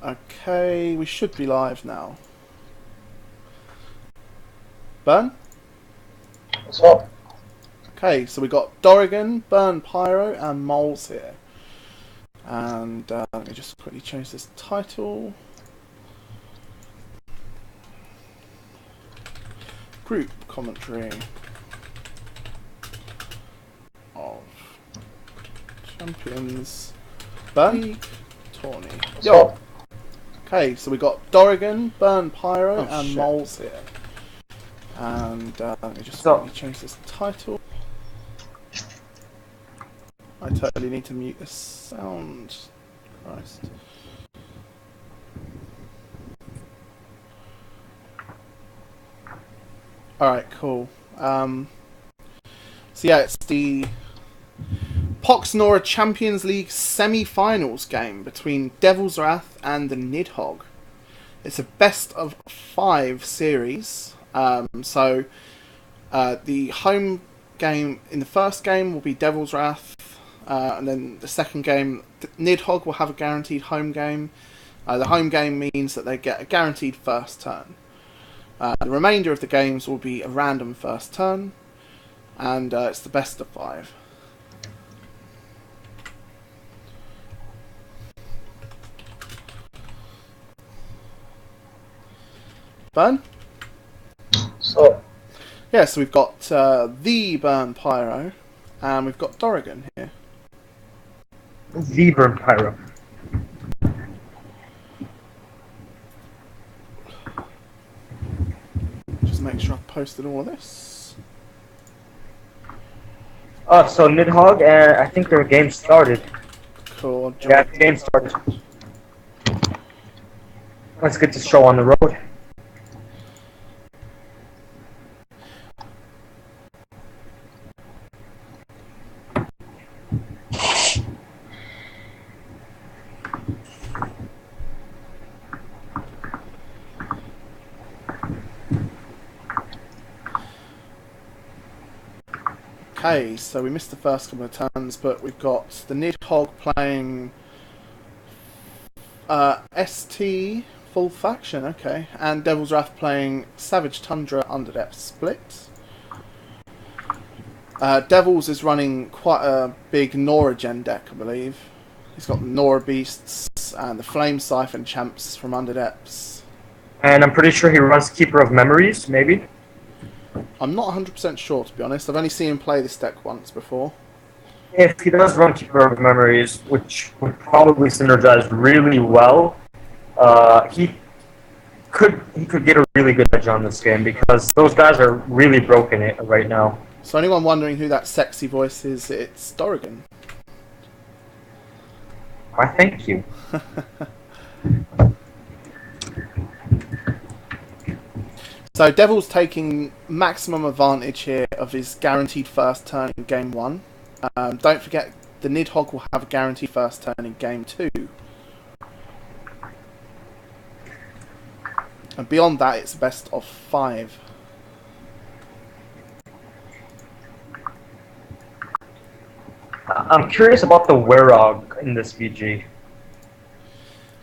Okay, we should be live now. Burn? What's up? Okay, so we got Dorrigan, Burn Pyro, and Moles here. And let me just quickly change this title. Group commentary of Champions League Tourney. What's up? Okay, so we got Dorrigan, Burn Pyro, and shit. Moles here. And let me just quickly change this title. I totally need to mute this sound. Christ. Alright, cool. So yeah, it's the PoxNora Champions League semi-finals game between DevilsRath and the TheNidHogg. It's a best of 5 series. The home game in the first game will be DevilsRath, and then the second game, TheNidHogg will have a guaranteed home game. The home game means that they get a guaranteed first turn. The remainder of the games will be a random first turn, and it's the best of 5. Burn? So, Yeah, so we've got the Burn Pyro, and we've got Dorrigan here. Zebra and Pyro. Just make sure I've posted all of this. So NidHogg, and I think their game started. Cool. Yeah, the game started. Let's get this show on the road. Okay, so we missed the first couple of turns, but we've got the TheNidHogg playing ST Full Faction, okay, and DevilsRath playing Savage Tundra Underdepth Split. Devils is running quite a big Nora gen deck, I believe. He's got the Nora Beasts and the Flame Siphon Champs from Underdepths. And I'm pretty sure he runs Keeper of Memories, maybe? I'm not 100% sure, to be honest. I've only seen him play this deck once before. If he does run Keeper of Memories, which would probably synergize really well, he could get a really good edge on this game because those guys are really broken it right now. So anyone wondering who that sexy voice is, it's Dorrigan. Why, thank you. So Devil's taking maximum advantage here of his guaranteed first turn in game 1. Don't forget, the TheNidHogg will have a guaranteed first turn in game 2. And beyond that, it's best of 5. I'm curious about the Werog in this VG.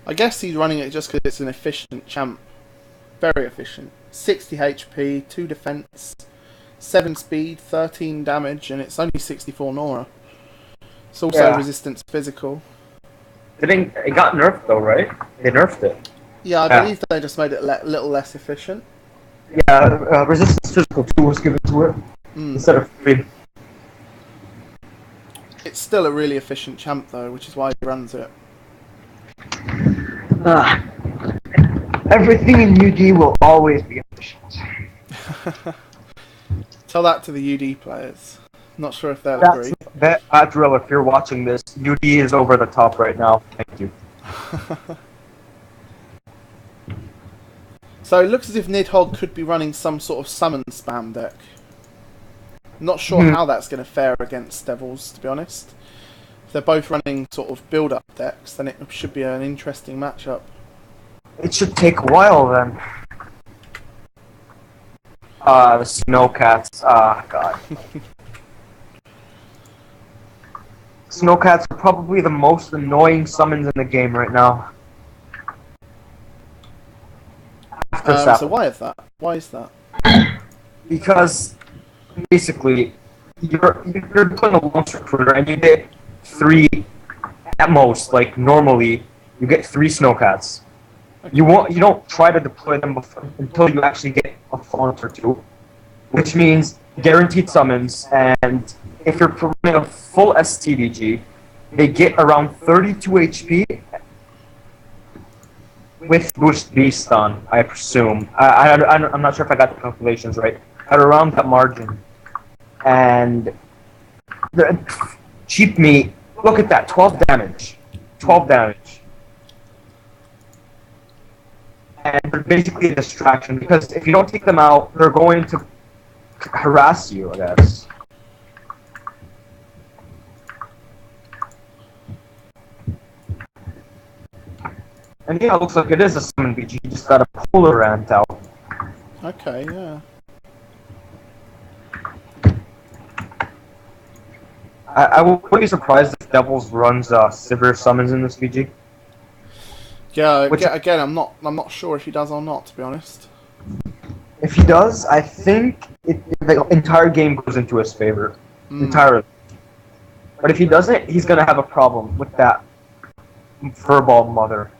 I guess he's running it just because it's an efficient champ. Very efficient. 60 HP, 2 defense, 7 speed, 13 damage, and it's only 64 Nora. It's also resistance physical. It got nerfed though, right? They nerfed it. Yeah, I believe they just made it a little less efficient. Yeah, resistance physical 2 was given to it instead of 3. It's still a really efficient champ though, which is why he runs it. Everything in UD will always be efficient. Tell that to the UD players. Not sure if they'll agree. Adriel, if you're watching this, UD is over the top right now. Thank you. So it looks as if TheNidHogg could be running some sort of summon spam deck. Not sure how that's going to fare against Devils, to be honest. If they're both running sort of build-up decks, then it should be an interesting matchup. It should take a while then. The Snowcats. God. Snowcats are probably the most annoying summons in the game right now. So why is that? Why is that? Because basically you're doing a launch recruiter and you get 3 at most. Like normally you get 3 snowcats. You don't try to deploy them until you actually get a font or 2, which means guaranteed summons. And if you're running a full STVG, they get around 32 HP with boost beast on, I presume. I'm not sure if I got the calculations right. At around that margin. And the cheap meat, look at that, 12 damage. 12 damage. And they're basically a distraction, because if you don't take them out, they're going to harass you, I guess. And yeah, it looks like it is a summon BG, you just gotta pull the rant out. Okay, yeah. I wouldn't be surprised if Devils runs severe summons in this BG. Yeah, again, I'm not sure if he does or not, to be honest. If he does, I think the entire game goes into his favor. Entirely. But if he doesn't, he's gonna have a problem with that furball mother.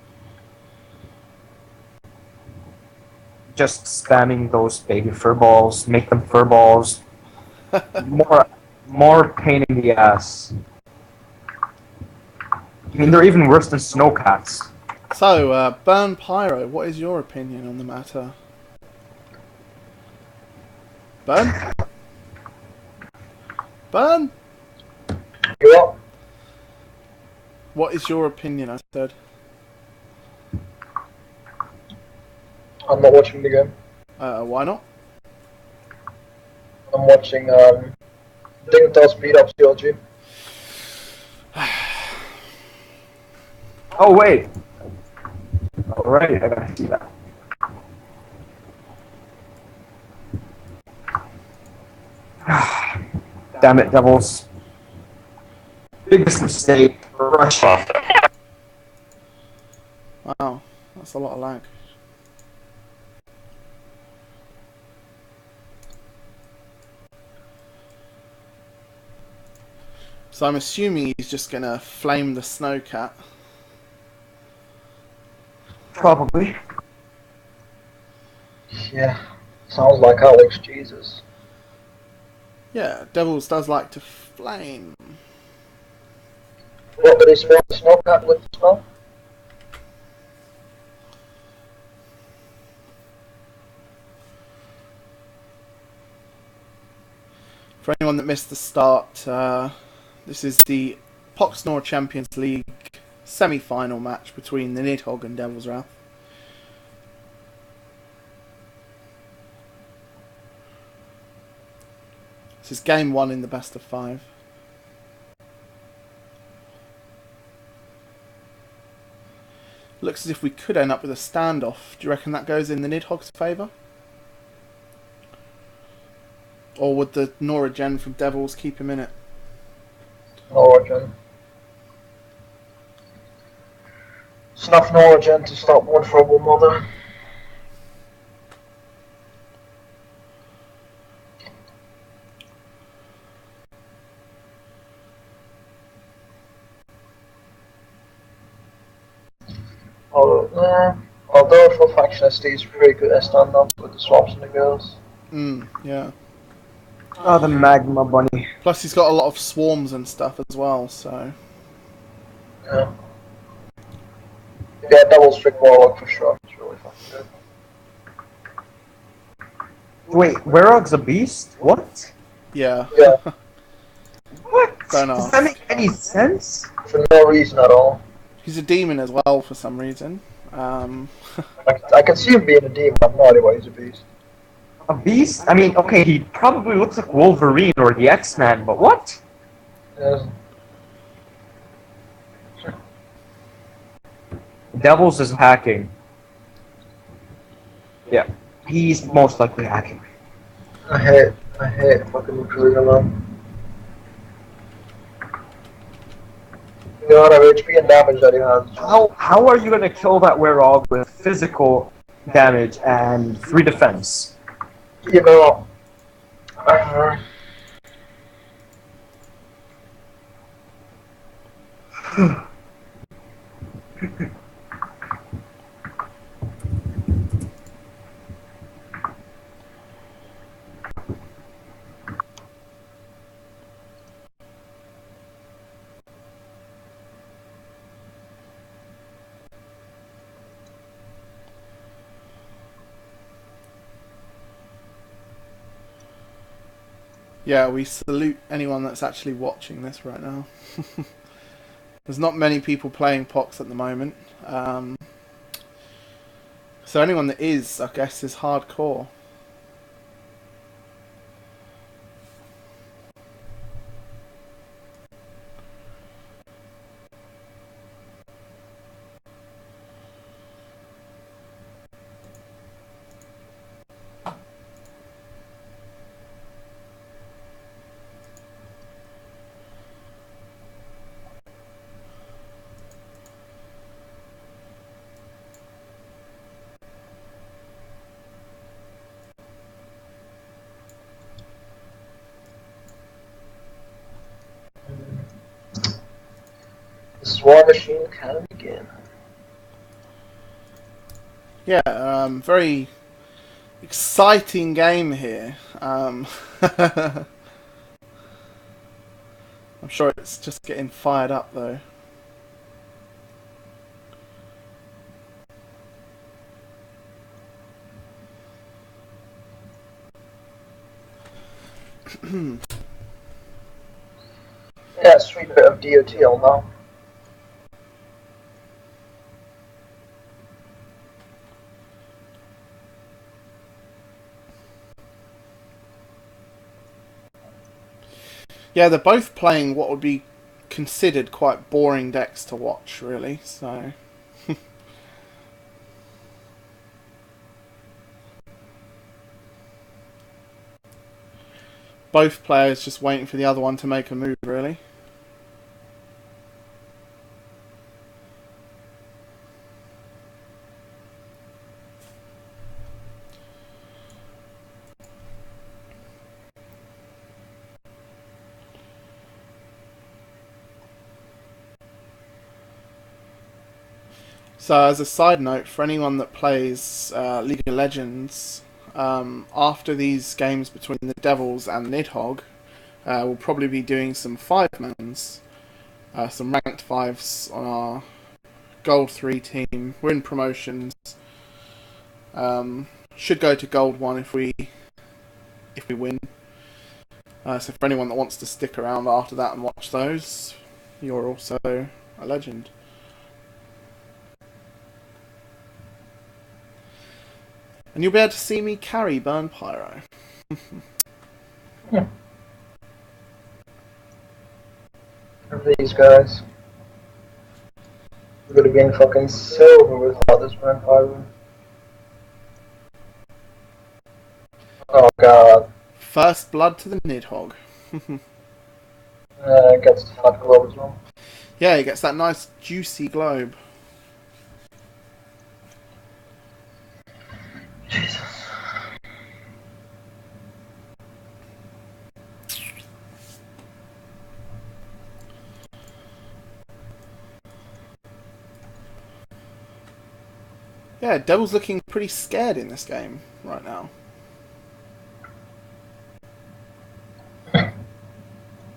Just spamming those baby furballs, make them furballs. More pain in the ass. I mean, they're even worse than snowcats. So, Burn Pyro, what is your opinion on the matter? Burn? Burn? Yeah. What is your opinion, I said? I'm not watching the game. Why not? I'm watching Dignitas beat up CLG. Oh wait. Alright, I gotta see that. Damn it, Devils. Biggest mistake. Rush off. Wow, that's a lot of lag. So I'm assuming he's just gonna flame the snowcat. Probably. Yeah, sounds like Alex, Jesus. Yeah, Devils does like to flame. What, did he spawn the snowcat with the snow? For anyone that missed the start, this is the PoxNora Champions League semi-final match between the TheNidHogg and DevilsRath. This is game 1 in the best of 5. Looks as if we could end up with a standoff. Do you reckon that goes in the TheNidHogg's favour? Or would the Nora Gen from Devils keep him in it? Origin. Snuff Origin to stop one trouble mother. Although for faction SD is pretty good at stand-up with the swaps and the girls. Yeah. Oh, the Magma Bunny. Plus he's got a lot of swarms and stuff as well, so... Yeah. Yeah, double strict warlock for sure. It's really fucking good. Wait, Werog's a beast? What? Yeah. Yeah, What? Don't know. Does that make any sense? for no reason at all. He's a demon as well for some reason. I can see him being a demon, I have no idea why he's a beast. A beast? I mean, okay, he probably looks like Wolverine or the X-Man, but what? Yeah. Devils is hacking. Yeah, he's most likely hacking. I hate fucking recruiting man. The amount of HP and damage that he has. How are you gonna kill that Werog with physical damage and 3 defense. You know, uh, Yeah, we salute anyone that's actually watching this right now. There's not many people playing Pox at the moment. So anyone that is, I guess, is hardcore. the War Machine can begin. Yeah, very exciting game here. I'm sure it's just getting fired up though. Yeah, sweet bit of DOTL now. Yeah, they're both playing what would be considered quite boring decks to watch, really. So, both players just waiting for the other one to make a move, really. So, as a side note, for anyone that plays League of Legends, after these games between the Devils and NidHogg, we'll probably be doing some 5-mans, some ranked 5s on our Gold 3 team. We're in promotions. Should go to Gold 1 if we win. So for anyone that wants to stick around after that and watch those, you're also a legend. And you'll be able to see me carry Burn Pyro. Yeah. These guys. Would have been fucking silver without this vampire. Oh god. First blood to the Nidhogg. Gets the fat globe as well. Yeah, he gets that nice juicy globe. Jesus. Yeah, Devil's looking pretty scared in this game right now.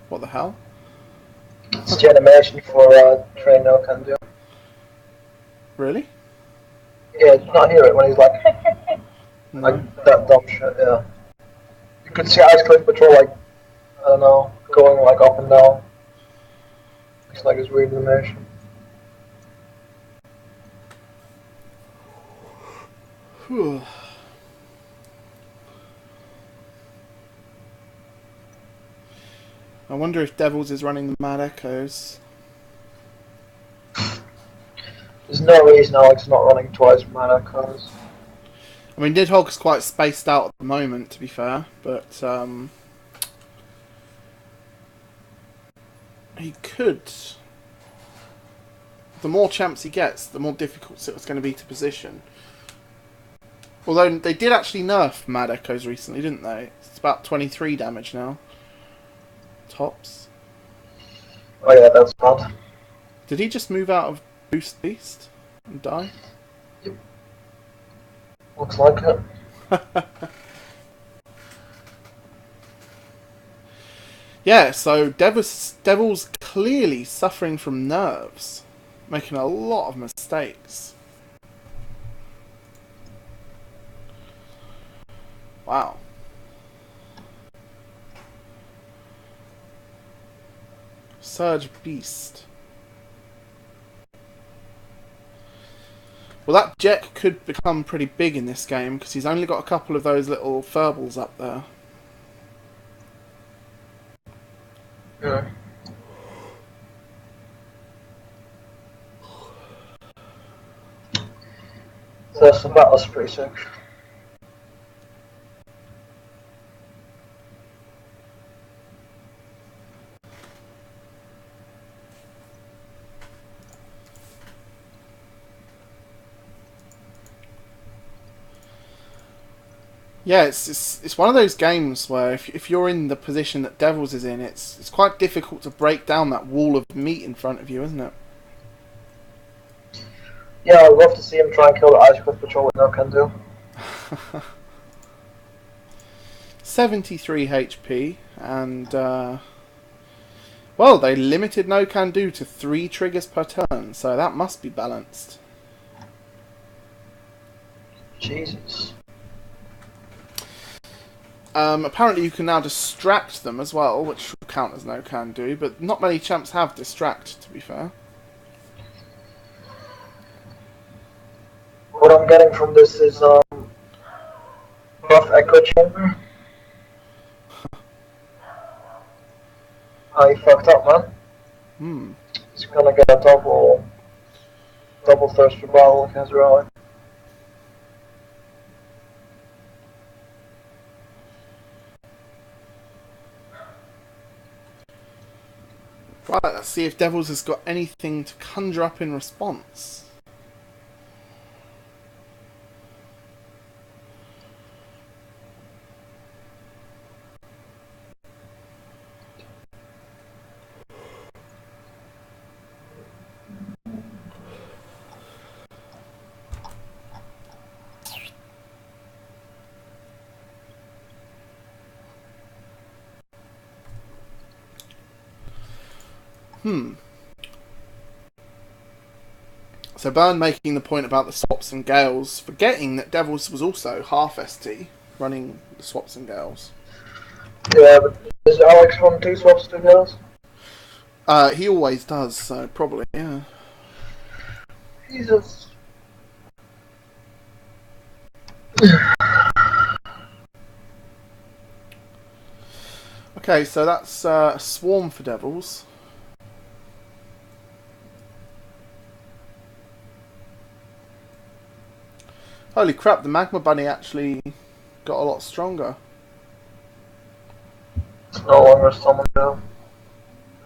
What the hell? It's the animation for Train No Can Do. Really? Yeah, did you not hear it when he's like, No. like that dumb shit, yeah. You could see Ice Cliff Patrol like, I don't know, going like up and down. It's like his weird animation. Whew. I wonder if Devils is running the Mad Echoes. There's no reason Alex is not running twice Mana Echoes. I mean, Nidhogg's quite spaced out at the moment, to be fair, but he could. The more champs he gets, the more difficult it's going to be to position. Although they did actually nerf Mad Echoes recently, didn't they? It's about 23 damage now. Tops. Oh yeah, that's bad. Did he just move out of Boost Beast and die? Looks like it. Yeah, so Devil's clearly suffering from nerves, making a lot of mistakes. Wow. Surge Beast. Well, that Jet could become pretty big in this game because he's only got a couple of those little furbles up there. Yeah. So some battles pretty sick. Yeah, it's one of those games where if you're in the position that Devils is in, it's quite difficult to break down that wall of meat in front of you, isn't it? Yeah, I'd love to see him try and kill the Ice Cliff Patrol with no can do. 73 HP, and well, they limited no can do to 3 triggers per turn, so that must be balanced. Jesus. Apparently you can now distract them as well, which will count as no can do, but not many champs have distract, to be fair. What I'm getting from this is buff Echo Chamber. Oh, he fucked up, man. He's gonna get a double thirst for battle against Relic. Right, let's see if Devils has got anything to conjure up in response. So Burn making the point about the swaps and gales, forgetting that Devils was also half ST, running the swaps and gales. Yeah, but does Alex run 2 swaps to girls? He always does, so probably, yeah. Jesus. Okay, so that's a swarm for Devils. Holy crap, the Magma Bunny actually got a lot stronger. It's no longer a summon now.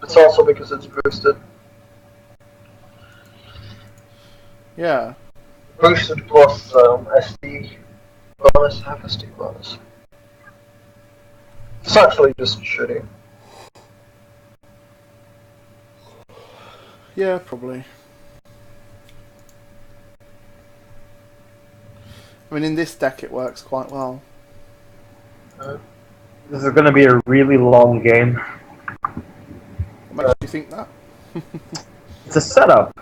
It's also because it's boosted. Yeah. Boosted plus SD bonus, half SD bonus. It's actually just shitty. Yeah, probably. I mean, in this deck it works quite well. This is going to be a really long game. What makes you think that? It's a setup.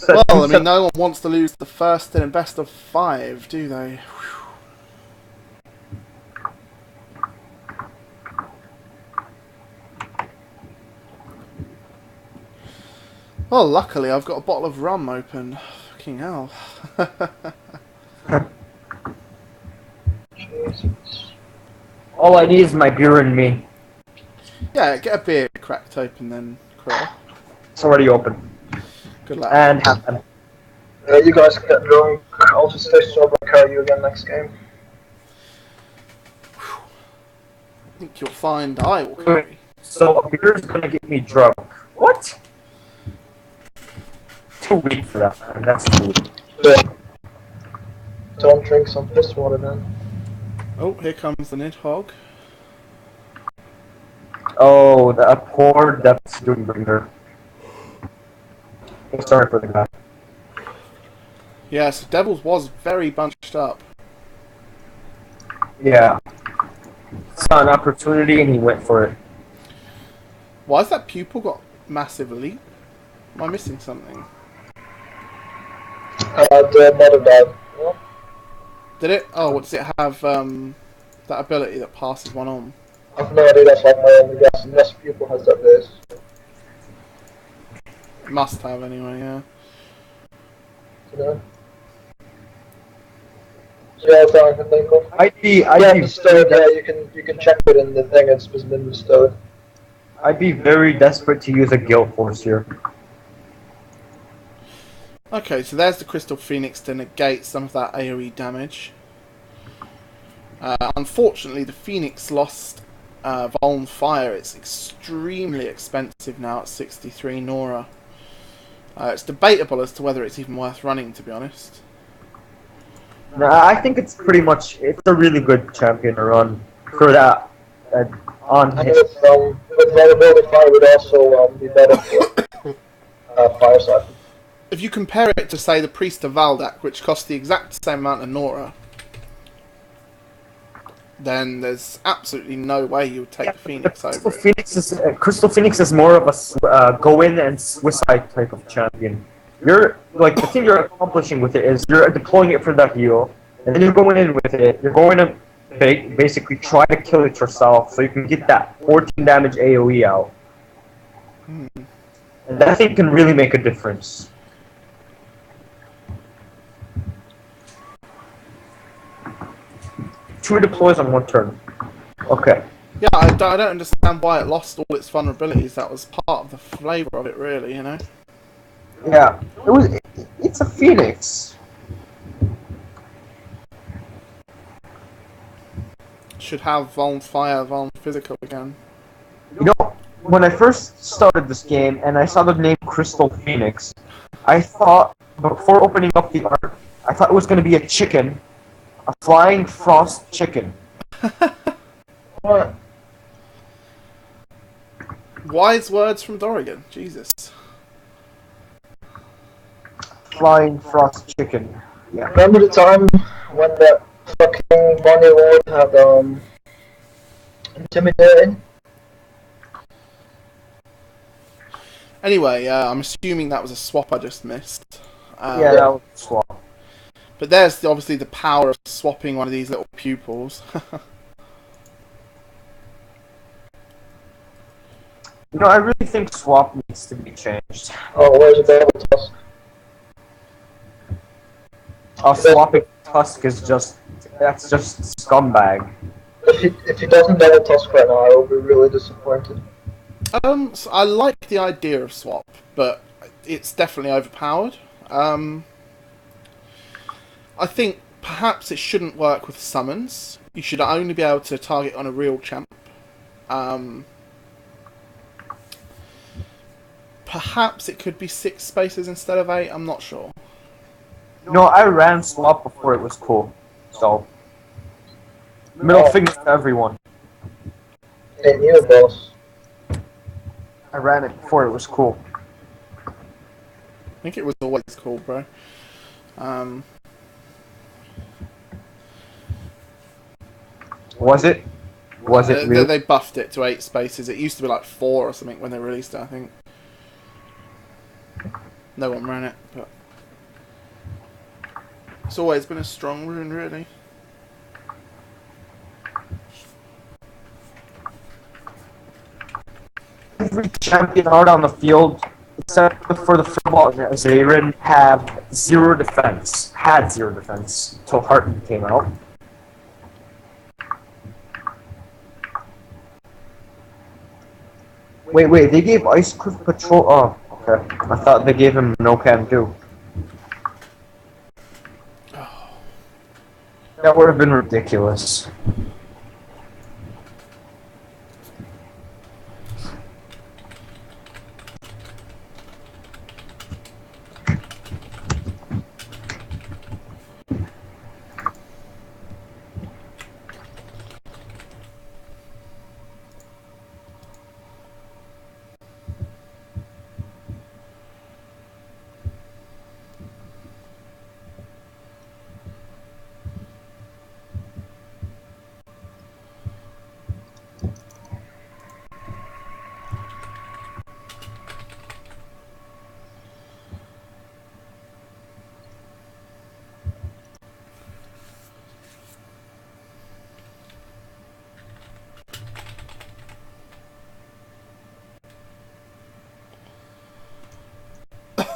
Well, I mean, no one wants to lose the first in a best of 5, do they? Well, luckily I've got a bottle of rum open. Fucking hell. Jesus. All I need is my beer and me. Yeah, get a beer cracked open then, Krill. It's already open. Good luck. And happen. Yeah, you guys can get drunk. I'll just stay sober and carry you again next game. I think you'll find I will carry. So a beer is gonna get me drunk. What? Too weak for that, man. That's too weak. Yeah. Don't drink some piss water then. Oh, here comes the NidHogg. Oh, that poor Depth's Doombringer. Sorry for the guy. Yeah, so Devils was very bunched up. Yeah. Saw an opportunity and he went for it. Why has that pupil got massive leap? Am I missing something? The mother died. Yeah. Did it? Oh, what does it have? That ability that passes one on. I have no idea, that's like my only guess, unless people has that base. It must have anyway, yeah. You know? So yeah, that's all I can think of. I'd be bestowed, yeah, you can check it in the thing, it's been bestowed. I'd be very desperate to use a Guild Force here. Okay, so there's the Crystal Phoenix to negate some of that AoE damage. Unfortunately, the Phoenix lost Vuln Fire. It's extremely expensive now at 63 Nora. It's debatable as to whether it's even worth running, to be honest. No, I think it's pretty much, it's a really good champion to run for that. On And his. with vulnerability fire would also be better for fire side. If you compare it to, say, the Priest of Valdak, which costs the exact same amount of Nora, then there's absolutely no way you would take the Phoenix over it. Crystal Phoenix is more of a go in and suicide type of champion. You're like the thing you're accomplishing with it is you're deploying it for that heal, and then you're going in with it. You're going to basically try to kill it yourself so you can get that 14 damage AoE out. And that thing can really make a difference. Two deploys on one turn. Okay. Yeah, I don't understand why it lost all its vulnerabilities. That was part of the flavour of it, really, you know? Yeah. It's a Phoenix. Should have Vuln Fire, Vuln Physical again. You know, when I first started this game and I saw the name Crystal Phoenix, I thought, before opening up the art, I thought it was going to be a chicken. A flying frost chicken. What? Wise words from Dorigan. Jesus. Flying frost chicken. Yeah. Remember the time when that fucking Bonnie Lord had intimidating? Anyway, I'm assuming that was a swap I just missed. Yeah, that was a swap. But there's obviously the power of swapping one of these little pupils. You know, I really think swap needs to be changed. Oh, where's the Devil Tusk? Swapping Tusk is that's just scumbag. If he doesn't Devil Tusk right now, I will be really disappointed. So I like the idea of swap, but it's definitely overpowered. I think perhaps it shouldn't work with summons. You should only be able to target on a real champ. Perhaps it could be 6 spaces instead of 8, I'm not sure. No, I ran swap before it was cool. So, middle finger to everyone. Hey, you, boss. I ran it before it was cool. I think it was always cool, bro. Was it? Was it really? They buffed it to 8 spaces. It used to be like 4 or something when they released it, I think. No one ran it, but it's always been a strong rune, really. Every champion out on the field, except for the football and Zarin, have 0 defense. Had 0 defense until Harton came out. Wait, they gave Ice Cliff Patrol. Oh, okay. I thought they gave him no can do. That would have been ridiculous.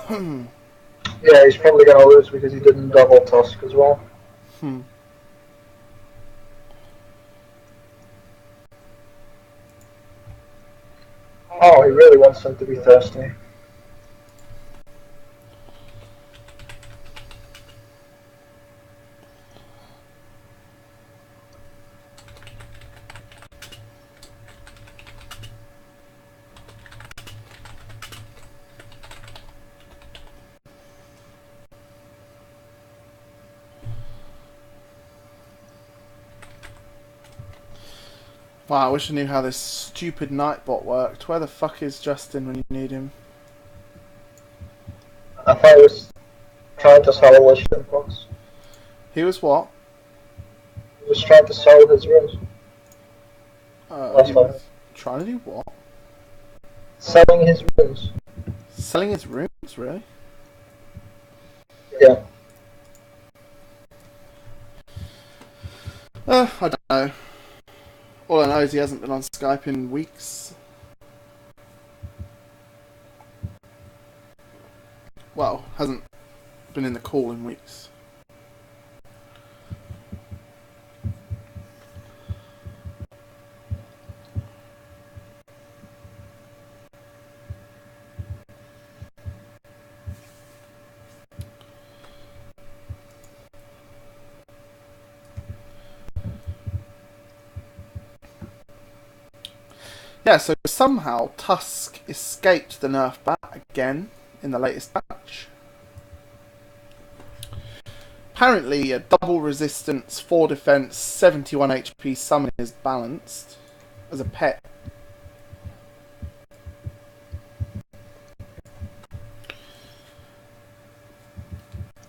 Yeah, he's probably gonna lose because he didn't double Tusk as well. Oh, he really wants him to be thirsty. Wow, I wish I knew how this stupid Nightbot worked. Where the fuck is Justin when you need him? I thought he was trying to sell a wish box. He was what? He was trying to sell his runes. He was trying to do what? Selling his runes. Selling his runes, really? Yeah. I don't know. All I know is he hasn't been on Skype in weeks. Well, hasn't been in the call in weeks. Yeah, so somehow Tusk escaped the nerf bat again in the latest patch. Apparently a double resistance, 4 defense, 71 HP summon is balanced as a pet.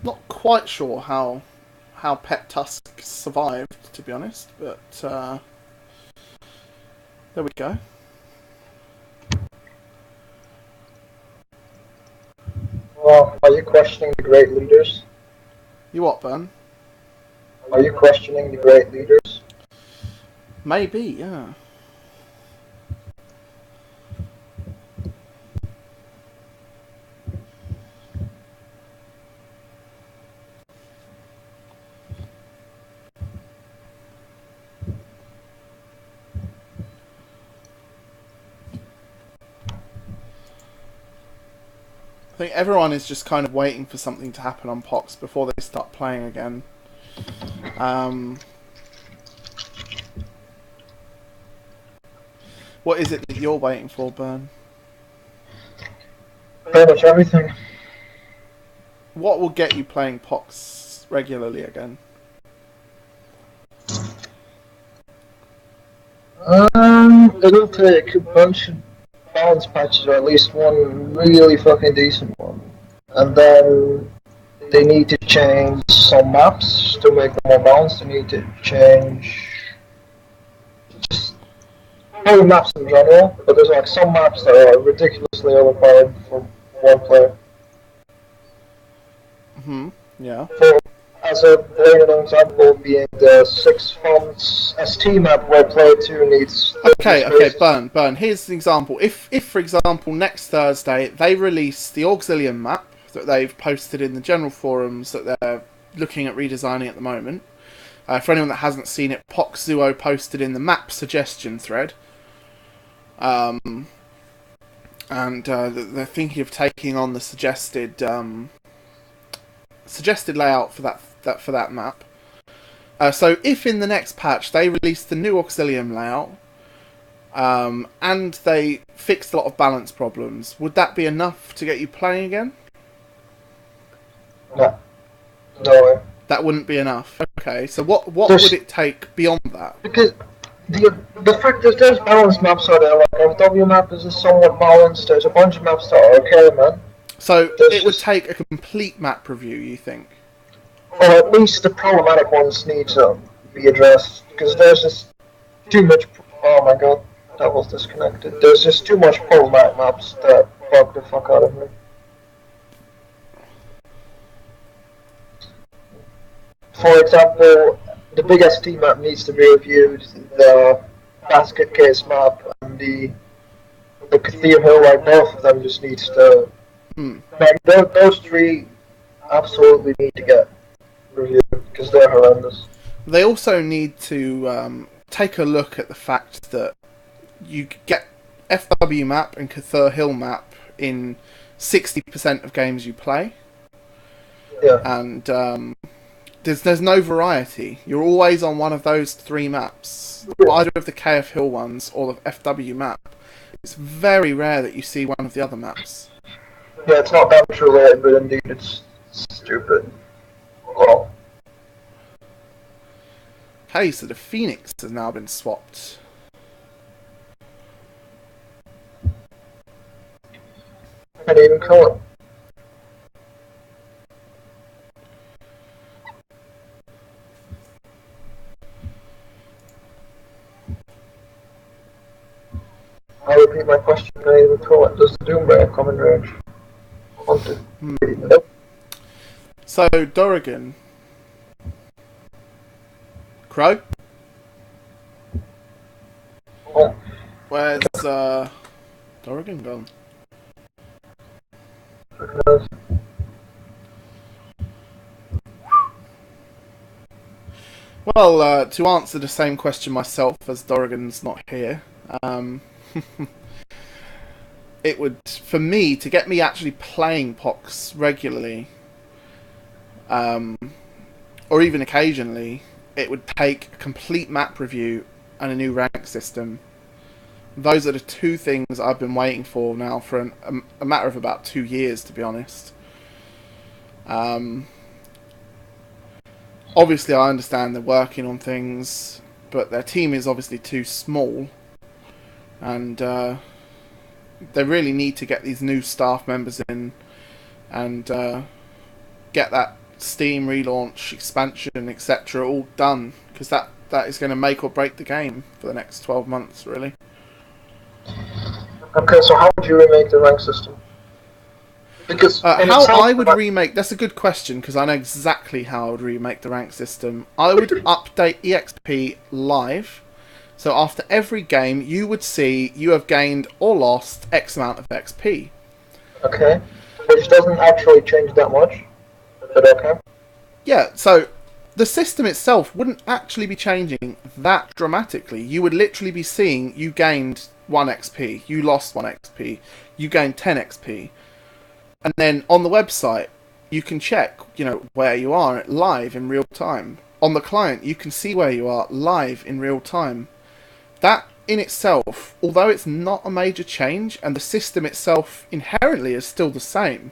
Not quite sure how Pet Tusk survived, to be honest, but there we go. Well, are you questioning the great leaders? You what, Burn? Are you questioning the great leaders? Maybe, yeah. I think everyone is just kind of waiting for something to happen on Pox before they start playing again. What is it that you're waiting for, Burn? Pretty much everything. What will get you playing Pox regularly again? It'll take a bunch of balance patches, or at least one really fucking decent one. And then they need to change some maps to make them more balanced. They need to change just all maps in general, but there's like some maps that are ridiculously overpowered for one player. Yeah. For, as a blatant example being the 6 fonts ST map where player 2 needs... Okay, Burn. Here's an example. If for example, next Thursday they release the Auxilium map that they've posted in the general forums that they're looking at redesigning at the moment. For anyone that hasn't seen it, PoxZuo posted in the map suggestion thread. And they're thinking of taking on the suggested layout for that map. So if in the next patch they release the new Auxilium layout, and they fixed a lot of balance problems, would that be enough to get you playing again? No. No way. That wouldn't be enough. Okay, so what would it take beyond that? Because the fact is there's balanced maps out there, like FW map is somewhat balanced, there's a bunch of maps that are okay, man. So it would take a complete map review, you think? Or at least the problematic ones need to be addressed, because there's just too much... Oh my god, that was disconnected. There's just too much problematic maps that bug the fuck out of me. For example, the big ST map needs to be reviewed, the basket case map and the Kathir Hill, like both of them just needs to Like, those three absolutely need to get reviewed because they're horrendous. They also need to take a look at the fact that you get FW map and Cthulhu Hill map in 60% of games you play. Yeah. And there's no variety. You're always on one of those three maps, either of the KF Hill ones or the FW map. It's very rare that you see one of the other maps. Yeah, it's not damage related, but indeed it's stupid. Well, Okay, so the Phoenix has now been swapped. I can't even call it. I'll repeat my question. Can I even call it? Does the Doombringer come in range? Wanted. Nope. So, Dorrigan. Crow? Oh, Where's Dorrigan gone? because Well, to answer the same question myself, as Dorrigan's not here, it would, for me, to get me actually playing Pox regularly, or even occasionally, it would take a complete map review and a new rank system. Those are the two things I've been waiting for now for a matter of about 2 years, to be honest. Obviously, I understand they're working on things, but their team is obviously too small, and they really need to get these new staff members in and get that Steam relaunch, expansion, etc. all done, because that is going to make or break the game for the next 12 months, really. okay, so how would you remake the rank system? Because How I would remake... That's a good question, because I know exactly how I would remake the rank system. I would update EXP live. So after every game, you would see you have gained or lost X amount of XP. Okay, which doesn't actually change that much. But okay. Yeah, so the system itself wouldn't actually be changing that dramatically. You would literally be seeing you gained 1 XP, you lost 1 XP, you gained 10 XP. And then on the website, you can check, where you are live in real time. On the client, you can see where you are live in real time. That in itself, although it's not a major change, and the system itself inherently is still the same,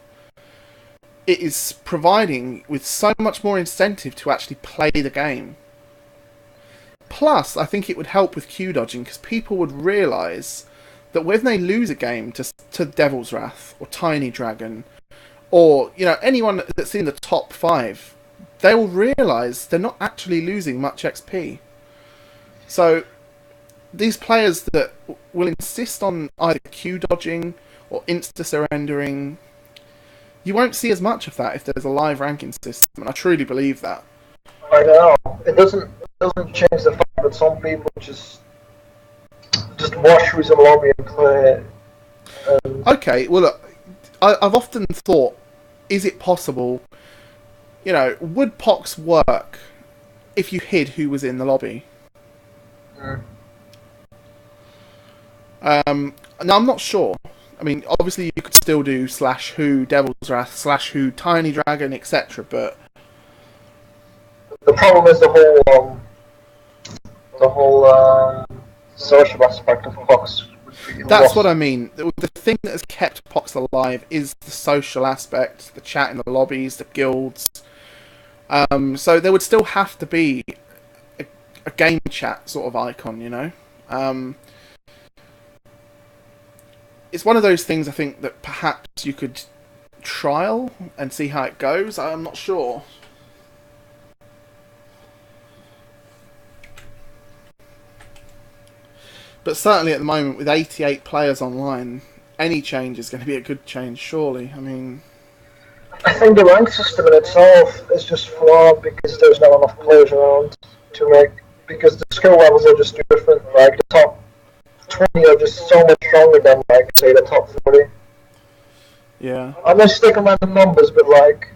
it is providing with so much more incentive to actually play the game. Plus, I think it would help with queue dodging, because people would realise that when they lose a game to DevilsRath or Tiny Dragon, or anyone that's in the top 5, they will realise they're not actually losing much XP. So these players that will insist on either queue dodging or insta-surrendering, you won't see as much of that if there's a live ranking system, and I truly believe that. I know. It doesn't change the fact that some people just watch who's in the lobby and play. Okay, well look, I've often thought, is it possible, would Pox work if you hid who was in the lobby? Now, I'm not sure. I mean, obviously you could still do /who DevilsRath, /who Tiny Dragon, etc. But the problem is the whole social aspect of Fox. That's what I mean. The thing that has kept Pox alive is the social aspect, the chat in the lobbies, the guilds. So there would still have to be a game chat sort of icon, It's one of those things I think that perhaps you could trial and see how it goes. I'm not sure. But certainly at the moment, with 88 players online, any change is going to be a good change, surely. I mean, I think the rank system in itself is just flawed because there's not enough players around to make. Because the skill levels are just different. Like the top 20 are just so much stronger than, like, say, the top 40. Yeah. I'm not sticking random numbers, but like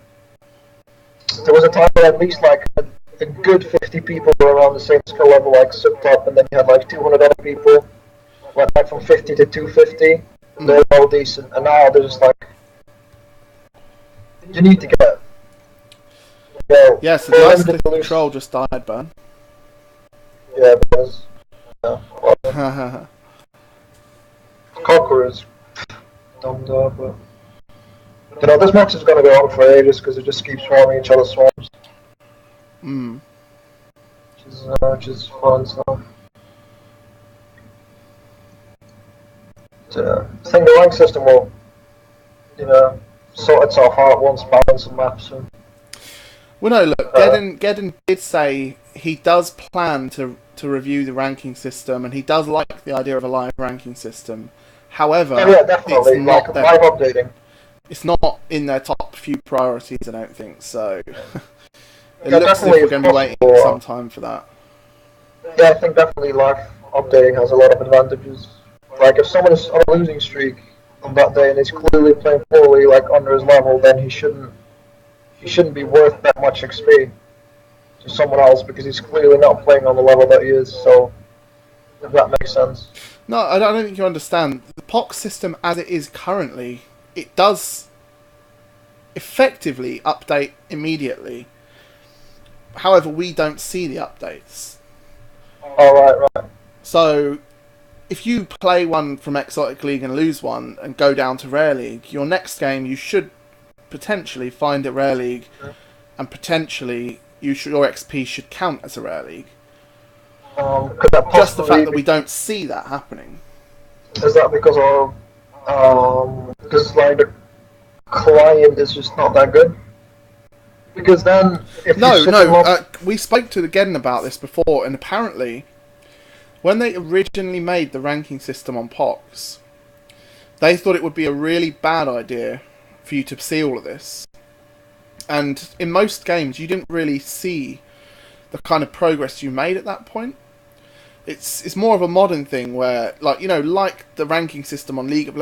there was a time where at least like a good 50 people were around the same skill level, like sub top, and then you had like 200 other people, went like from 50 to 250. They're all decent, and now they're just like you need to get. Yeah, so the ice cliff control just died, man. Yeah, because yeah, Conqueror is dumb though, but you know this match is gonna go on for ages because it just keeps swarming each other's swarms. Which is fun stuff. So, I think the rank system will, you know, sort itself out once balance and maps. And, well, no, look, Geddon did say he does plan to review the ranking system, and he does like the idea of a live ranking system. However, yeah, definitely, it's not like live updating. It's not in their top few priorities, I don't think. So it Yeah, looks as if we're going to be waiting some time for that. Yeah, I think definitely live updating has a lot of advantages. Like if someone is on a losing streak on that day and is clearly playing poorly, like under his level, then he shouldn't be worth that much XP to someone else because he's clearly not playing on the level that he is. So if that makes sense. No, I don't think you understand. The PoX system as it is currently, it does effectively update immediately. However, we don't see the updates. Oh, right. So, if you play one from Exotic League and lose one and go down to Rare League, your next game you should potentially find a Rare League, and potentially your XP should count as a Rare League. Just the fact that we don't see that happening. Is that because like the client is just not that good? Because then, if we spoke to the Geddon about this before, and apparently, when they originally made the ranking system on PoX, they thought it would be a really bad idea for you to see all of this. And in most games, you didn't really see the kind of progress you made at that point. It's more of a modern thing where, like the ranking system on League of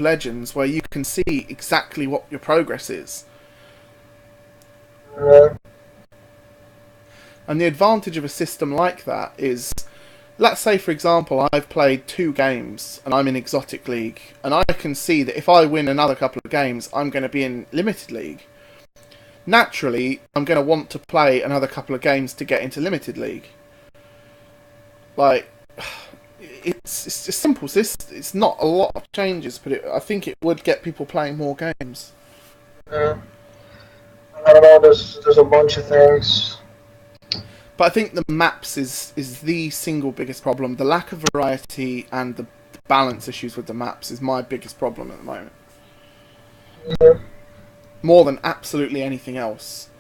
Legends, where you can see exactly what your progress is. And the advantage of a system like that is, let's say for example I've played 2 games and I'm in Exotic League, and I can see that if I win another couple of games I'm going to be in Limited League. Naturally I'm going to want to play another couple of games to get into Limited League. Like, it's just simple. It's not a lot of changes, but I think it would get people playing more games. I don't know, there's a bunch of things. But I think the maps is the single biggest problem. The lack of variety and the balance issues with the maps is my biggest problem at the moment. More than absolutely anything else.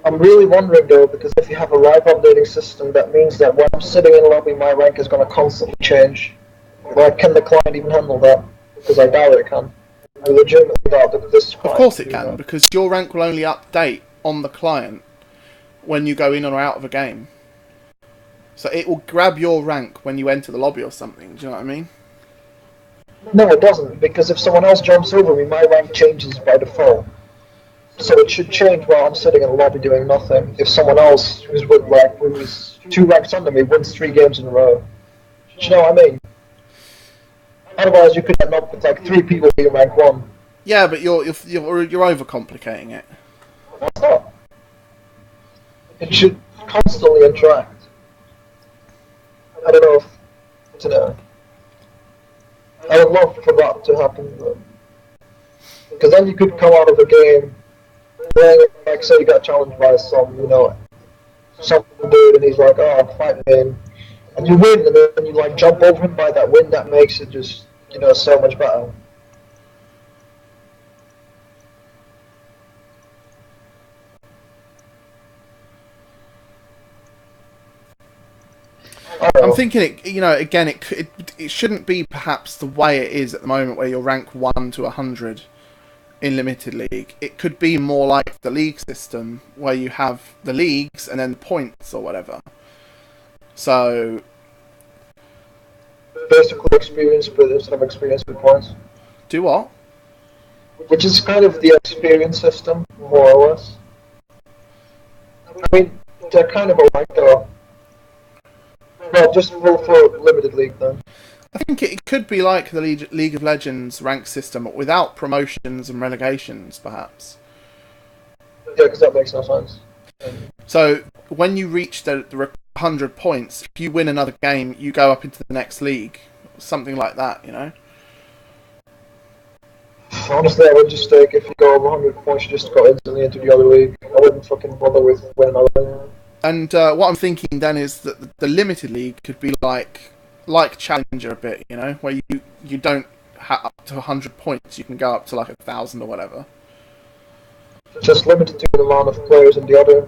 I'm really wondering though, because if you have a live updating system, that means that when I'm sitting in lobby, my rank is going to constantly change. Like, can the client even handle that? Because I doubt it can. I legitimately doubt that this client. Of course it can, because your rank will only update on the client when you go in or out of a game. So it will grab your rank when you enter the lobby or something. Do you know what I mean? No, it doesn't, because if someone else jumps over me, my rank changes by default. So it should change while I'm sitting in the lobby doing nothing. If someone else who's 2 ranks under me wins 3 games in a row. Do you know what I mean? Otherwise, you could end up with like 3 people being rank 1. Yeah, but you're overcomplicating it. What's not? It should constantly interact. I don't know if, I would love for that to happen, but because then you could come out of the game, then, like, say you got challenged by some dude, and he's like, "Oh, fight me," and you win, and then you like jump over him by that win. That makes it just so much better. I'm thinking it shouldn't be perhaps the way it is at the moment, where you're rank 1 to 100 in Limited League. It could be more like the league system, where you have the leagues and then points or whatever. So basically experience, but instead of experience with points. Do what? Which is kind of the experience system, more or less. I mean, they're kind of alike though. No, just for limited league then. I think it could be like the League of Legends rank system, but without promotions and relegations, perhaps. Yeah, because that makes no sense. So when you reach the 100 points, if you win another game, you go up into the next league, something like that, you know. Honestly, I would just take, if you go over 100 points, you just go instantly into the other league. I wouldn't fucking bother with winning another. And what I'm thinking then is that the limited league could be like Challenger a bit, you know, where you don't have up to 100 points, you can go up to like 1,000 or whatever. Just limited to the amount of players in the other.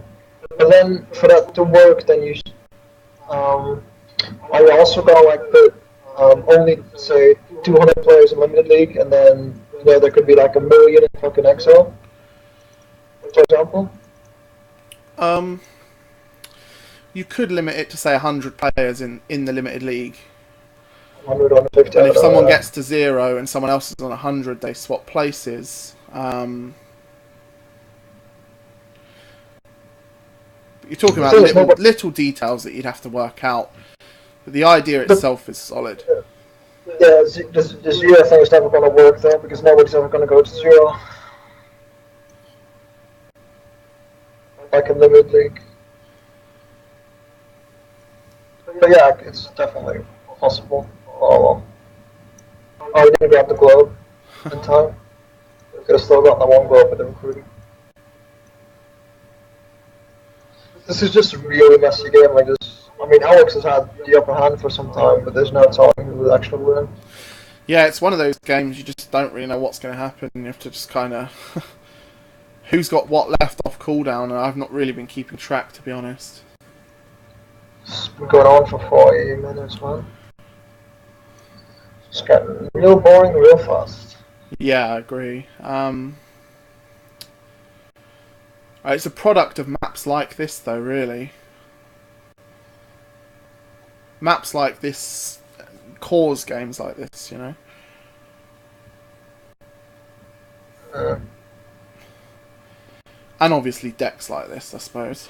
And then for that to work, then you I also got like the only say 200 players in limited league, and then there could be like 1,000,000 in fucking Excel, for example. You could limit it to say 100 players in the limited league. 100, 150. And if someone gets to 0 and someone else is on 100, they swap places. You're talking about little details that you'd have to work out. But the idea itself is solid. Yeah, the 0 thing is never going to work though, because nobody's ever going to go to 0. Like in limited league. But yeah, it's definitely possible. Oh, I didn't grab the globe in time. Could have still gotten the one globe with the recruiting. This is just a really messy game. Like this, I mean, Alex has had the upper hand for some time, but there's no telling who will actually win. Yeah, it's one of those games you just don't really know what's going to happen. You have to just kind of who's got what left off cooldown, and I've not really been keeping track, to be honest. It's been going on for 40 minutes, man. It's getting real boring real fast. Yeah, I agree. It's a product of maps like this, though, really. Maps like this cause games like this, you know? And obviously decks like this, I suppose.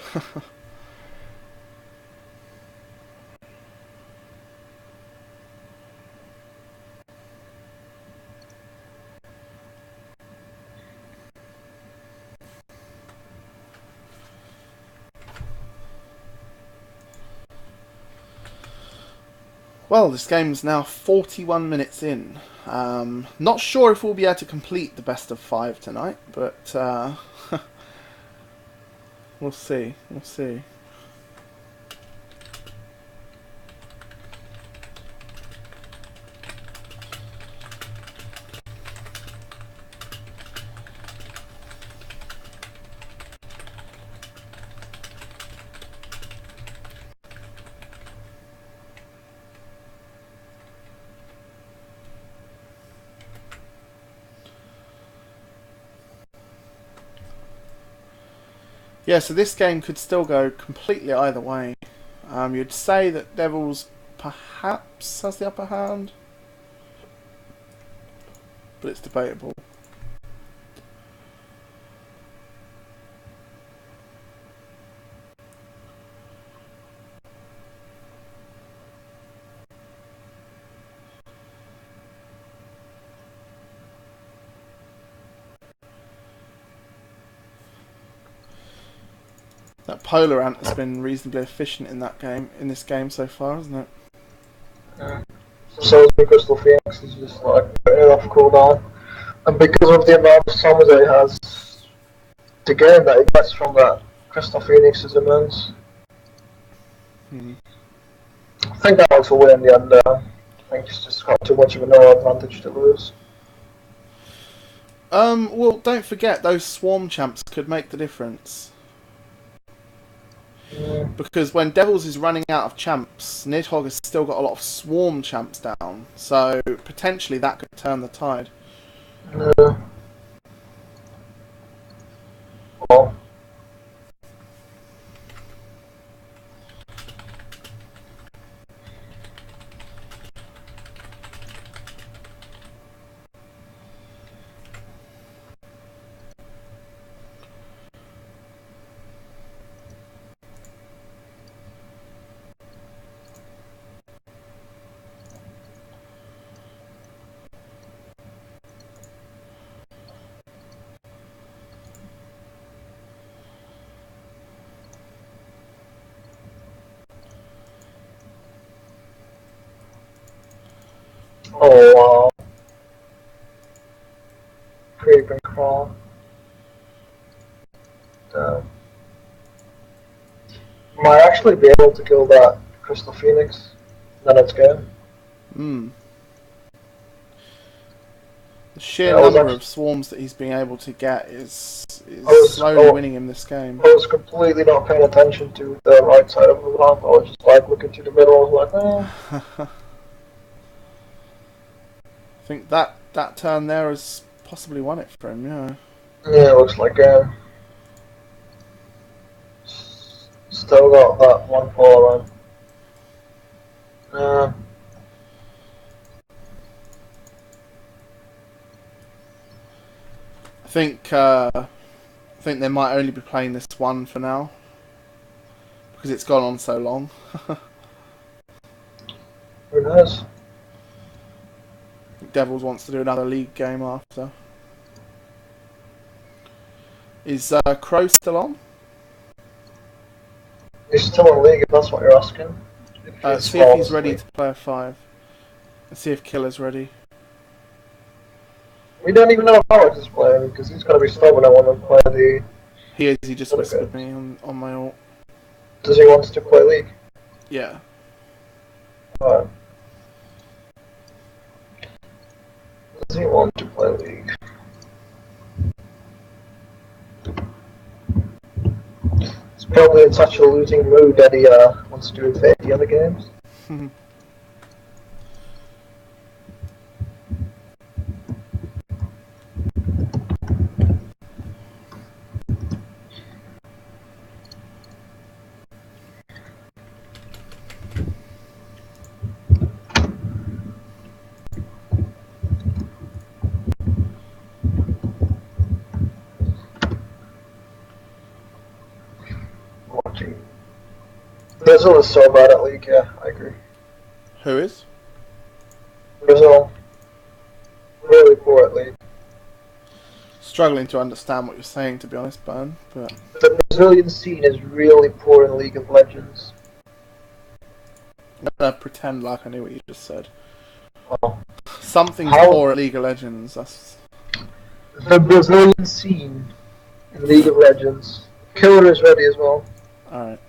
Well, this game's now 41 minutes in. Not sure if we'll be able to complete the best of 5 tonight, but we'll see. We'll see. Yeah, so this game could still go completely either way. You'd say that Devils perhaps has the upper hand, but it's debatable. That Polar Ant has been reasonably efficient in this game so far, hasn't it? Yeah. So is the Crystal Phoenix. Is just like putting it off cooldown, and because of the amount of summons that he has, the gain that he gets from that Crystal Phoenix is immense. I think Alex will win in the end. I think he's just got too much of a no advantage to lose. Well, don't forget those Swarm champs could make the difference. Because when Devils is running out of champs, NidHogg has still got a lot of Swarm champs down, so potentially that could turn the tide. Well. Oh wow. Creep and crawl. Damn. Might actually be able to kill that Crystal Phoenix. Then it's game. Hmm. The sheer Yeah, I was number actually, of swarms that he's being able to get is I was, slowly winning him this game. I was completely not paying attention to the right side of the map. I was just like looking to the middle. I was like, I think that turn there has possibly won it for him. Yeah. yeah, it looks like still got that one ball on. I think they might only be playing this one for now because it's gone on so long. Who knows? Devils wants to do another league game after. Is Crow still on? He's still in league if that's what you're asking. See if he's ready to play a 5. Let's see if Killer's ready. We don't even know if Alex is playing because he's going to be stubborn. I want to play the. He is. He just other whispered games. me on my alt. Does he want to play league? Yeah. Alright. Does he want to play league? He's probably in such a losing mood that he wants to do 50 other games. Watching. Brazil is so bad at league, yeah, I agree. Who is? Brazil, really poor at league. Struggling to understand what you're saying, to be honest, Burn. But The Brazilian scene is really poor in League of Legends. I'm gonna pretend like I knew what you just said. Oh. Something's How- poor at League of Legends. That's The Brazilian scene in League of Legends. Killer is ready as well. alright.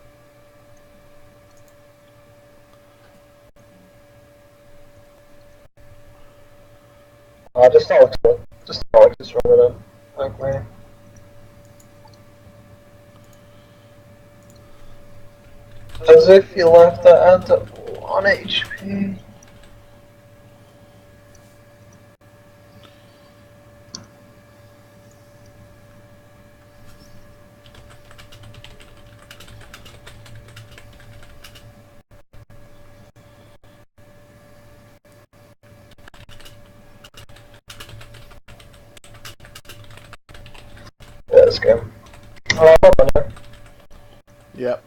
Just Alex is running it. Like me. As if you left that end at 1 HP. Yeah, this game. Oh, Yep.